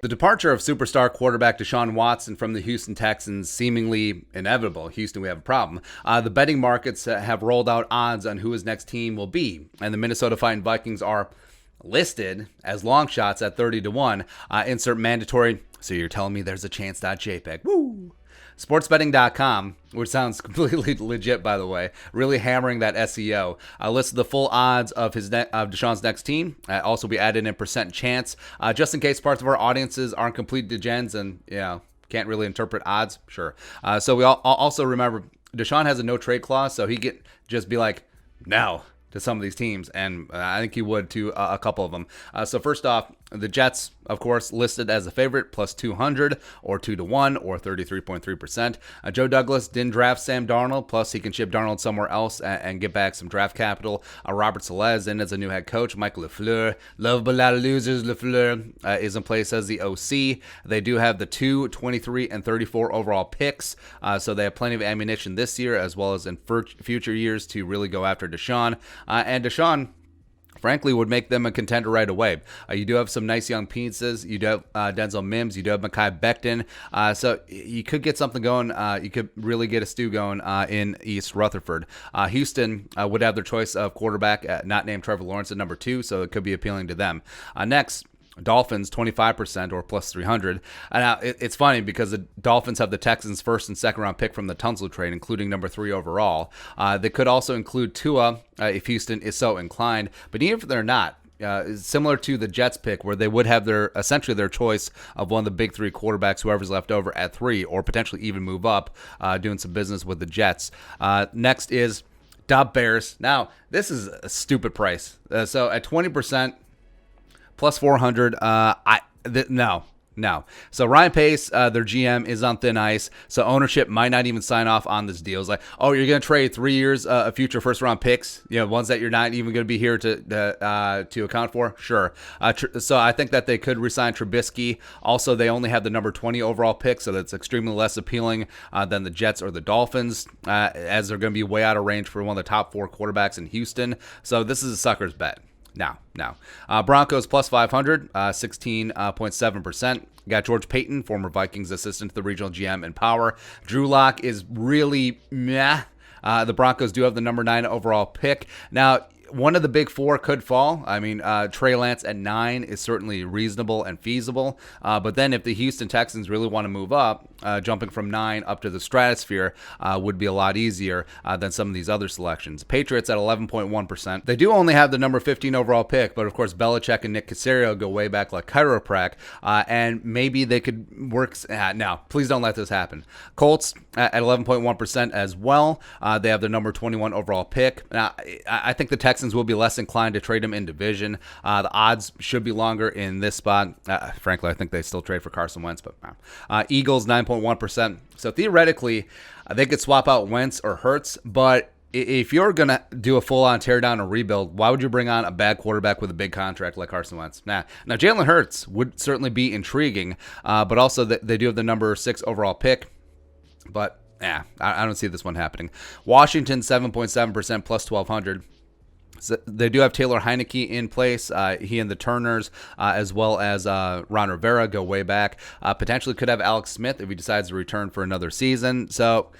The departure of superstar quarterback Deshaun Watson from the Houston Texans seemingly inevitable. Houston, we have a problem. The betting markets have rolled out odds on who his next team will be, and the Minnesota Vikings are listed as long shots at 30-1. Insert mandatory. So you're telling me there's a chance.jpg. Woo! Sportsbetting.com, which sounds completely legit, by the way, really hammering that SEO. Listed the full odds of of Deshaun's next team. Also, we added in percent chance, just in case parts of our audiences aren't complete degens and can't really interpret odds. Sure. So we also remember Deshaun has a no trade clause, so he could just be like, no, to some of these teams, and I think he would to a couple of them. So first off, the Jets, of course, listed as a favorite, plus 200 or 2-1 or 33.3%. Joe Douglas didn't draft Sam Darnold, plus he can ship Darnold somewhere else and get back some draft capital. Robert Saleh in as a new head coach. Mike LaFleur, love but a lot of losers. LaFleur is in place as the OC. They do have the 2, 23, and 34 overall picks, so they have plenty of ammunition this year as well as in future years to really go after Deshaun. And Deshaun, frankly, would make them a contender right away. You do have some nice young pieces. You do have Denzel Mims. You do have Mekhi Becton. So you could get something going. You could really get a stew going in East Rutherford. Houston would have their choice of quarterback, not named Trevor Lawrence at number 2, so it could be appealing to them. Next, Dolphins 25% or plus 300. Now it's funny because the Dolphins have the Texans' first and second round pick from the Tunsil trade, including number 3 overall. They could also include Tua if Houston is so inclined, but even if they're not, similar to the Jets pick, where they would have essentially their choice of one of the big 3 quarterbacks, whoever's left over at 3, or potentially even move up, doing some business with the Jets. Next is Bears. Now this is a stupid price. So at 20%. Plus 400. No. So Ryan Pace, their GM, is on thin ice. So ownership might not even sign off on this deal. It's like, oh, you're going to trade 3 years of future first round picks, ones that you're not even going to be here to account for. Sure. So I think that they could resign Trubisky. Also, they only have the number 20 overall pick, so that's extremely less appealing than the Jets or the Dolphins, as they're going to be way out of range for one of the top 4 quarterbacks in Houston. So this is a sucker's bet. Now. Broncos plus 500, 16.7%. Got George Payton, former Vikings assistant to the regional GM in power. Drew Lock is really meh. The Broncos do have the number 9 overall pick. Now, one of the big 4 could fall. I mean, Trey Lance at 9 is certainly reasonable and feasible. But then if the Houston Texans really want to move up, jumping from 9 up to the stratosphere would be a lot easier than some of these other selections. Patriots at 11.1%. They do only have the number 15 overall pick, but of course Belichick and Nick Caserio go way back like chiroprac, and maybe they could work. No, please don't let this happen. Colts at 11.1% as well. They have the number 21 overall pick. Now, I think the Texans will be less inclined to trade him in division. The odds should be longer in this spot. Frankly, I think they still trade for Carson Wentz, but Eagles 9.1%. So theoretically, they could swap out Wentz or Hurts, but if you're going to do a full-on teardown or rebuild, why would you bring on a bad quarterback with a big contract like Carson Wentz? Now Jalen Hurts would certainly be intriguing, but also they do have the number 6 overall pick, but I don't see this one happening. Washington 7.7% plus 1,200. So they do have Taylor Heineke in place. He and the Turners, as well as Ron Rivera, go way back. Potentially could have Alex Smith if he decides to return for another season. So,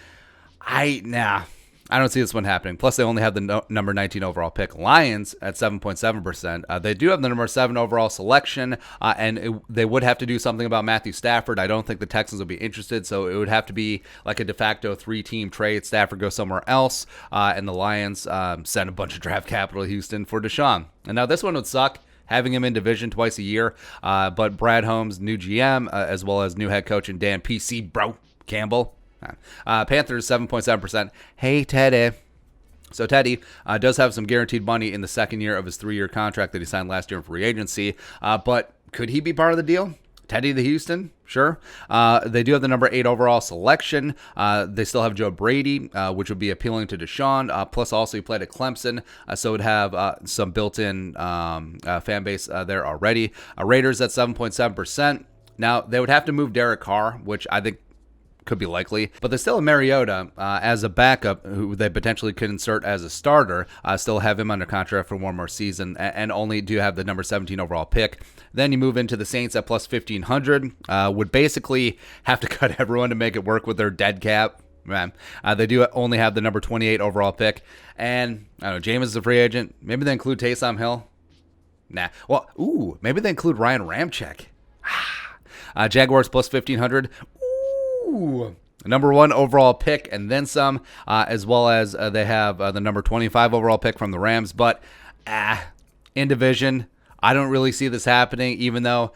I don't see this one happening. Plus, they only have the number 19 overall pick. Lions at 7.7%. They do have the number 7 overall selection, and they would have to do something about Matthew Stafford. I don't think the Texans would be interested, so it would have to be like a de facto 3-team trade. Stafford goes somewhere else, and the Lions send a bunch of draft capital to Houston for Deshaun. And now this one would suck, having him in division twice a year, but Brad Holmes, new GM, as well as new head coach and Dan PC Bro Campbell. Panthers 7.7%. Hey, Teddy. So Teddy does have some guaranteed money in the second year of his 3-year contract that he signed last year in free agency. But could he be part of the deal? Teddy the Houston? Sure. They do have the number 8 overall selection. They still have Joe Brady, which would be appealing to Deshaun. Plus, also he played at Clemson, so it would have some built-in fan base there already. Raiders at 7.7%. Now, they would have to move Derek Carr, which I think could be likely, but they still have Mariota as a backup who they potentially could insert as a starter, still have him under contract for one more season, and only do have the number 17 overall pick. Then you move into the Saints at plus 1,500, would basically have to cut everyone to make it work with their dead cap. Man, they do only have the number 28 overall pick, and I don't know, Jameis is a free agent. Maybe they include Taysom Hill. Nah. Well, maybe they include Ryan Ramczyk. Jaguars plus 1,500. Ooh. Number 1 overall pick and then some, as well as they have the number 25 overall pick from the Rams. But in division, I don't really see this happening, even though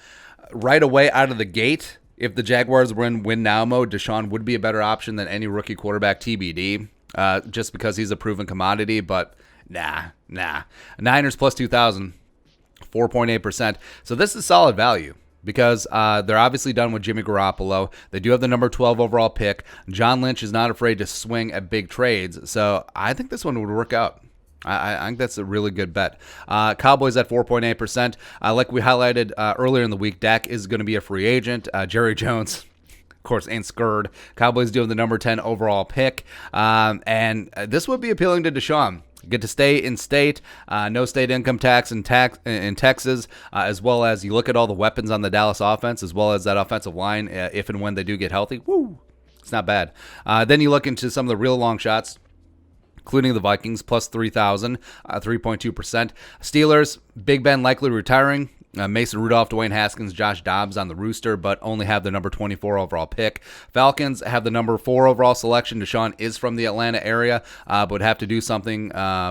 right away out of the gate, if the Jaguars were in win-now mode, Deshaun would be a better option than any rookie quarterback TBD, just because he's a proven commodity. But nah. Niners plus 2,000, 4.8%. So this is solid value, because they're obviously done with Jimmy Garoppolo. They do have the number 12 overall pick. John Lynch is not afraid to swing at big trades, so I think this one would work out. I think that's a really good bet. Cowboys at 4.8%. Like we highlighted earlier in the week, Dak is going to be a free agent. Jerry Jones, of course, ain't scared. Cowboys do have the number 10 overall pick, and this would be appealing to Deshaun. Get to stay in state, no state income tax in Texas, as well as you look at all the weapons on the Dallas offense, as well as that offensive line, if and when they do get healthy. Woo, it's not bad. Then you look into some of the real long shots, including the Vikings, plus 3,000, 3.2%. Steelers, Big Ben likely retiring. Mason Rudolph, Dwayne Haskins, Josh Dobbs on the rooster, but only have the number 24 overall pick. Falcons have the number 4 overall selection. Deshaun is from the Atlanta area, but would have to do something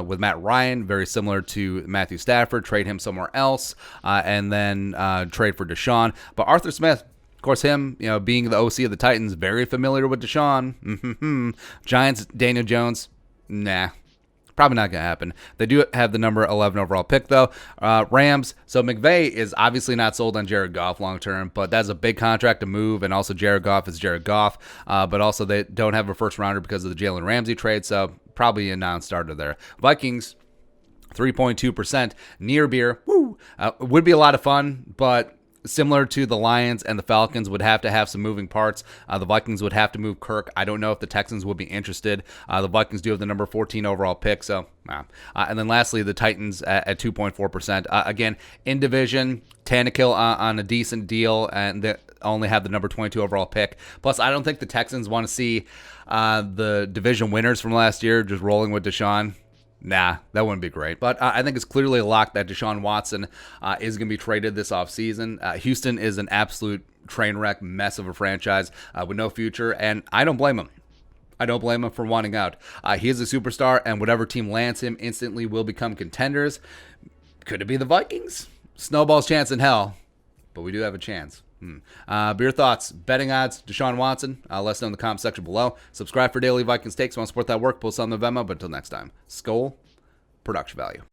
with Matt Ryan, very similar to Matthew Stafford, trade him somewhere else, and then trade for Deshaun. But Arthur Smith, of course, him, being the OC of the Titans, very familiar with Deshaun. Giants, Daniel Jones, nah. Probably not going to happen. They do have the number 11 overall pick, though. Rams, so McVay is obviously not sold on Jared Goff long-term, but that's a big contract to move, and also Jared Goff is Jared Goff. But also they don't have a first-rounder because of the Jalen Ramsey trade, so probably a non-starter there. Vikings, 3.2%. Near beer, would be a lot of fun, but similar to the Lions and the Falcons, would have to have some moving parts. The Vikings would have to move Kirk. I don't know if the Texans would be interested. The Vikings do have the number 14 overall pick, so and then lastly, the Titans at 2.4%. Again, in division, Tannehill on a decent deal, and they only have the number 22 overall pick. Plus, I don't think the Texans want to see the division winners from last year just rolling with Deshaun. Nah, that wouldn't be great. But I think it's clearly a lock that Deshaun Watson is going to be traded this offseason. Houston is an absolute train wreck mess of a franchise with no future, and I don't blame him. I don't blame him for wanting out. He is a superstar, and whatever team lands him instantly will become contenders. Could it be the Vikings? Snowball's chance in hell, but we do have a chance. But your thoughts, betting odds, Deshaun Watson, let us know in the comment section below. Subscribe for daily Vikings takes. Want to support that work, post on the Venmo. But until next time, Skol, production value.